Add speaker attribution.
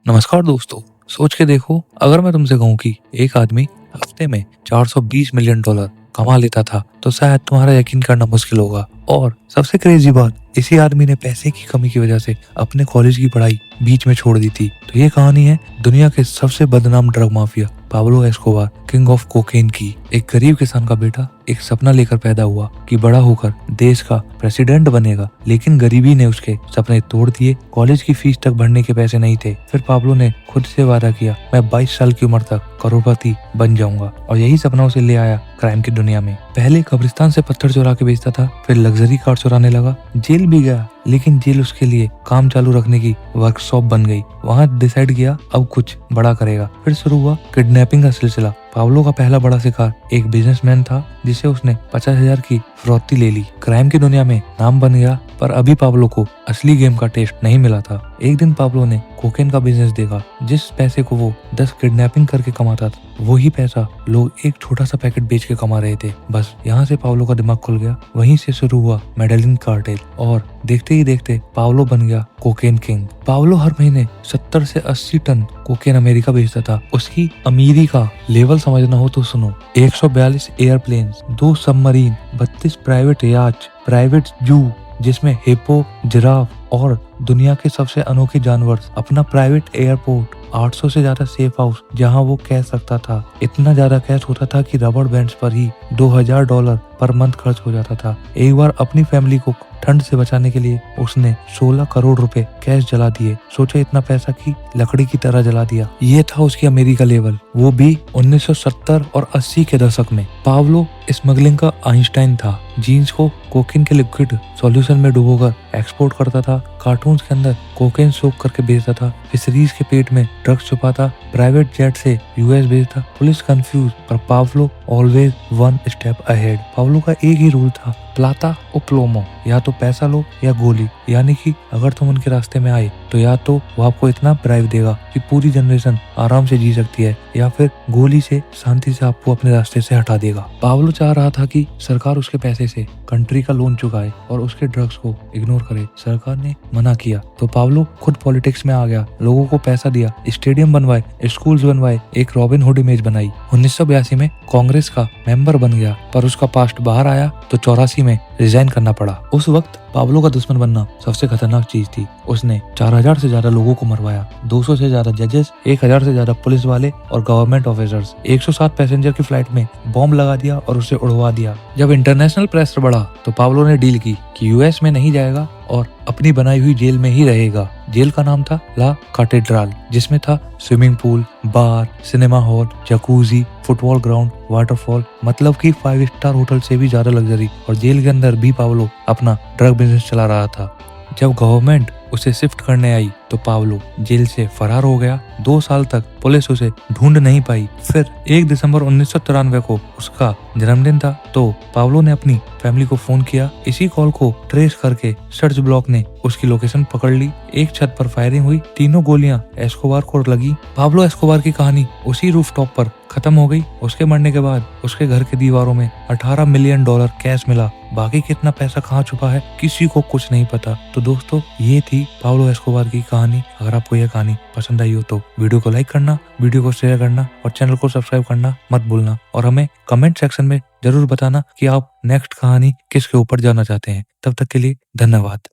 Speaker 1: नमस्कार दोस्तों। सोच के देखो, अगर मैं तुमसे कहूँ कि एक आदमी हफ्ते में 420 मिलियन डॉलर कमा लेता था तो शायद तुम्हारा यकीन करना मुश्किल होगा। और सबसे क्रेजी बात, इसी आदमी ने पैसे की कमी की वजह से अपने कॉलेज की पढ़ाई बीच में छोड़ दी थी। तो ये कहानी है दुनिया के सबसे बदनाम drug mafia Pablo Escobar, king of cocaine की। एक गरीब किसान का बेटा एक सपना लेकर पैदा हुआ कि बड़ा होकर देश का प्रेसिडेंट बनेगा, लेकिन गरीबी ने उसके सपने तोड़ दिए। कॉलेज की फीस तक भरने के पैसे नहीं थे। फिर पाब्लो ने खुद से वादा किया, मैं 22 साल की उम्र तक करोड़पति बन जाऊंगा, और यही सपना उसे ले आया क्राइम की दुनिया में। पहले कब्रिस्तान से पत्थर चुरा के बेचता था, फिर लग्जरी कार चुराने लगा। जेल भी गया, लेकिन जेल उसके लिए काम चालू रखने की वर्कशॉप बन गई। वहां डिसाइड किया अब कुछ बड़ा करेगा। फिर शुरू हुआ किडनैपिंग का सिलसिला। पाब्लो का पहला बड़ा शिकार एक बिजनेसमैन था, जिसे उसने 50,000 की फिरौती ले ली। क्राइम की दुनिया में नाम बन गया, पर अभी पाब्लो को असली गेम का टेस्ट नहीं मिला था। एक दिन पाब्लो ने कोकेन का बिजनेस देखा। जिस पैसे को वो 10 किडनैपिंग करके कमाता था, वही पैसा लोग एक छोटा सा पैकेट बेच के कमा रहे थे। बस यहाँ से पाब्लो का दिमाग खुल गया। वहीं से शुरू हुआ मेडेलिन कार्टेल, और देखते ही देखते पाब्लो बन गया कोकेन किंग। पाब्लो हर महीने 70 से 80 टन कोकेन अमेरिका भेजता था। उसकी अमीरी का लेवल समझना हो तो सुनो, 142 एयरप्लेन्स, 2 सबमरीन, 32 प्राइवेट याच, प्राइवेट जू जिसमें हिप्पो, जिराफ और दुनिया के सबसे अनोखे जानवर, अपना प्राइवेट एयरपोर्ट, 800 से ज्यादा सेफ हाउस जहां वो कैश रखता था। इतना ज्यादा कैश होता था कि रबड़ बैंड्स पर ही $2000 पर मंथ खर्च हो जाता था। एक बार अपनी फैमिली को ठंड से बचाने के लिए उसने 16 करोड़ रुपए कैश जला दिए। सोचा, इतना पैसा की लकड़ी की तरह जला दिया। ये था उसकी अमेरिका लेवल, वो भी 1970 और 80 के दशक में। पाब्लो स्मगलिंग का आइंस्टाइन था। जीन्स को कोकेन के लिक्विड सॉल्यूशन में डुबोकर एक्सपोर्ट करता था। कार्टून्स के अंदर कोकेन सोक करके बेचता था। फिशरीज के पेट में ड्रग्स छुपाता। प्राइवेट जेट से यूएस भेजता। पुलिस कंफ्यूज, पर Pablo always one step ahead. Pablo का एक ही रूल था, प्लाता और प्लोमो, या तो पैसा लो या गोली। यानी कि अगर तुम उनके रास्ते में आए तो या तो वो आपको इतना ब्राइव देगा कि पूरी जनरेशन आराम से जी सकती है, या फिर गोली से शांति से आपको अपने रास्ते से हटा देगा। पाब्लो चाह रहा था कि सरकार उसके पैसे से कंट्री का लोन चुकाए और उसके ड्रग्स को इग्नोर करे। सरकार ने मना किया तो पाब्लो खुद पॉलिटिक्स में आ गया। लोगों को पैसा दिया, स्टेडियम बनवाए, स्कूल्स बनवाए, एक रॉबिन हुड इमेज बनाई। 1982 में कांग्रेस का मेंबर बन गया, पर उसका पास्ट बाहर आया तो 84 में रिजाइन करना पड़ा। उस वक्त पाब्लो का दुश्मन बनना सबसे खतरनाक चीज थी। उसने 4000 से ज्यादा लोगों को मरवाया, 200 से ज्यादा जजेस, 1000 से ज्यादा पुलिस वाले और गवर्नमेंट ऑफिसर्स। 107 पैसेंजर की फ्लाइट में बॉम्ब लगा दिया और उसे उड़वा दिया। जब इंटरनेशनल प्रेशर बढ़ा तो पाब्लो ने डील की कि यूएस में नहीं जाएगा और अपनी बनाई हुई जेल में ही रहेगा। जेल का नाम था ला कैथेड्रल, जिसमें था swimming pool, bar, cinema hall, jacuzzi, football ground, waterfall, मतलब कि 5 स्टार होटल से भी ज्यादा लग्जरी। और जेल के अंदर भी पाब्लो अपना ड्रग बिजनेस चला रहा था। जब गवर्नमेंट उसे शिफ्ट करने आई तो पाब्लो जेल से फरार हो गया। 2 साल तक पुलिस उसे ढूंढ नहीं पाई। फिर 1 दिसंबर 1993 को उसका जन्मदिन था, तो पाब्लो ने अपनी फैमिली को फोन किया। इसी कॉल को ट्रेस करके सर्च ब्लॉक ने उसकी लोकेशन पकड़ ली। एक छत पर फायरिंग हुई, तीनों गोलियां एस्कोबार को लगी। पाब्लो एस्कोबार की कहानी उसी रूफटॉप पर खत्म हो गई। उसके मरने के बाद उसके घर की दीवारों में $18 मिलियन कैश मिला। बाकी कितना पैसा कहाँ छुपा है किसी को कुछ नहीं पता। तो दोस्तों, ये थी पाब्लो एस्कोबार की कहानी। अगर आपको यह कहानी पसंद आई हो तो वीडियो को लाइक करना, वीडियो को शेयर करना और चैनल को सब्सक्राइब करना मत भूलना। और हमें कमेंट सेक्शन में जरूर बताना कि आप नेक्स्ट कहानी किसके ऊपर जानना चाहते हैं। तब तक के लिए धन्यवाद।